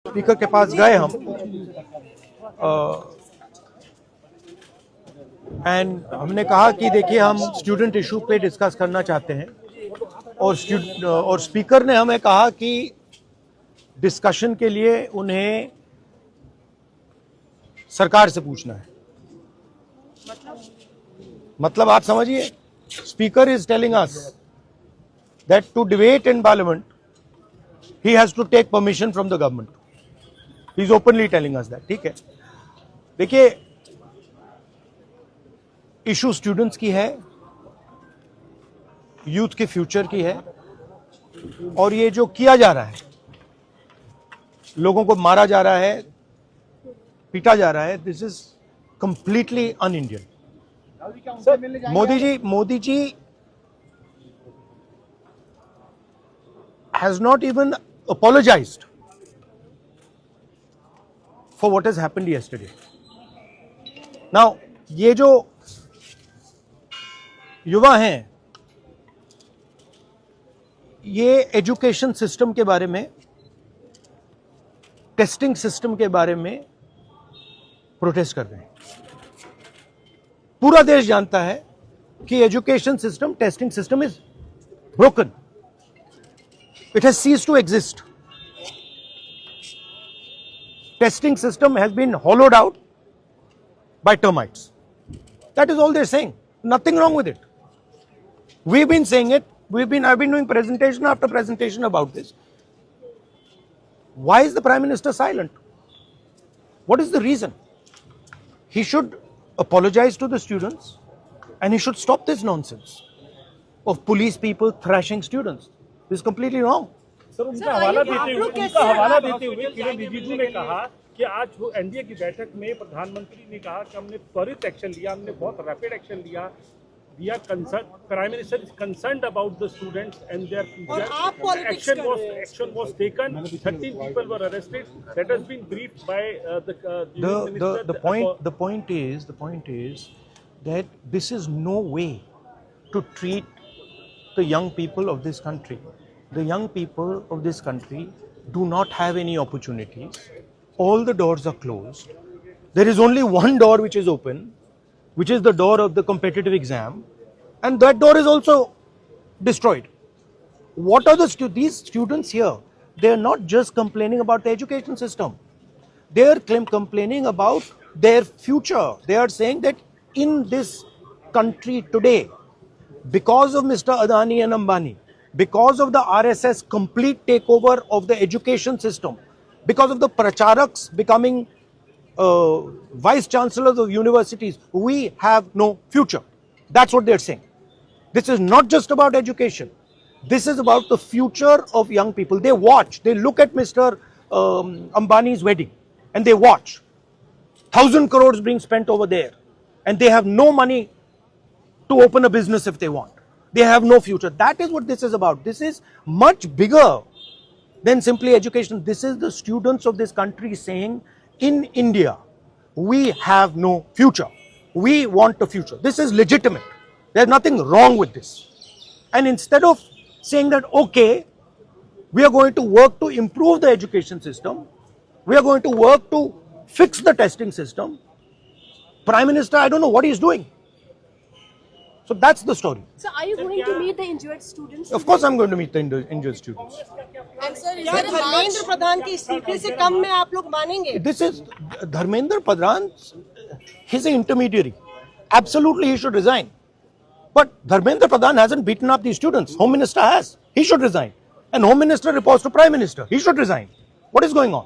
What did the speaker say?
Speaker के पास गए हम एंड हमने कहा कि देखिए हम स्टूडेंट इशू पे डिस्कस करना चाहते हैं और स्पीकर ने हमें कहा कि डिस्कशन के लिए उन्हें सरकार से पूछना है। मतलब आप समझिए, speaker is telling us that to debate in parliament he has to take permission from the government. He is openly telling us that. ठीक है, देखिए इशू स्टूडेंट्स की है, यूथ के फ्यूचर की है, और ये जो किया जा रहा है, लोगों को मारा जा रहा है, पीटा जा रहा है, this is completely un Indian. Modi ji has not even apologized for what has happened yesterday. Now, ये जो युवा हैं, ये एजुकेशन सिस्टम के बारे में, टेस्टिंग सिस्टम के बारे में प्रोटेस्ट कर रहे हैं। पूरा देश जानता है कि education system, testing system is broken. It has ceased to exist. Testing system has been hollowed out by termites. That is all they're saying. Nothing wrong with it. We've been saying it. I've been doing presentation after presentation about this. Why is the Prime Minister silent? What is the reason? He should apologize to the students and he should stop this nonsense of police people thrashing students. This is completely wrong. Sir, उनका हवाला देते हुए किरण रिजिजू ने कहा कि आज NDA की बैठक में प्रधानमंत्री ने कहा कि हमने त्वरित एक्शन लिया, हमने बहुत रैपिड एक्शन लिया। We are concern, prime minister is concerned about the students and their future. Action was taken, 13 people were arrested. That has been briefed by the point is that this is no way to treat the young people of this country. The young people of this country do not have any opportunities. All the doors are closed. There is only one door which is open, which is the door of the competitive exam, and that door is also destroyed. What are these students here? They are not just complaining about the education system. They are complaining about their future. They are saying that in this country today, because of Mr. Adani and Ambani, because of the RSS complete takeover of the education system, because of the pracharaks becoming vice chancellors of universities, we have no future. That's what they're saying. This is not just about education. This is about the future of young people. They watch, they look at Mr. Ambani's wedding and they watch 1,000 crores being spent over there, and they have no money to open a business if they want. They have no future. That is what this is about. This is much bigger than simply education. This is the students of this country saying, in India, we have no future. We want a future. This is legitimate. There's nothing wrong with this. And instead of saying that, okay, we are going to work to improve the education system, we are going to work to fix the testing system, Prime Minister, I don't know what he's doing. So that's the story. So are you going to meet the injured students? Of course I'm going to meet the injured students. And sir, Dharmendra Pradhan की इस्तीफे से कम में आप लोग मानेंगे? This is Dharmendra Pradhan. He's an intermediary. Absolutely he should resign. But Dharmendra Pradhan hasn't beaten up these students. Home Minister has. He should resign. And Home Minister reports to Prime Minister. He should resign. What is going on?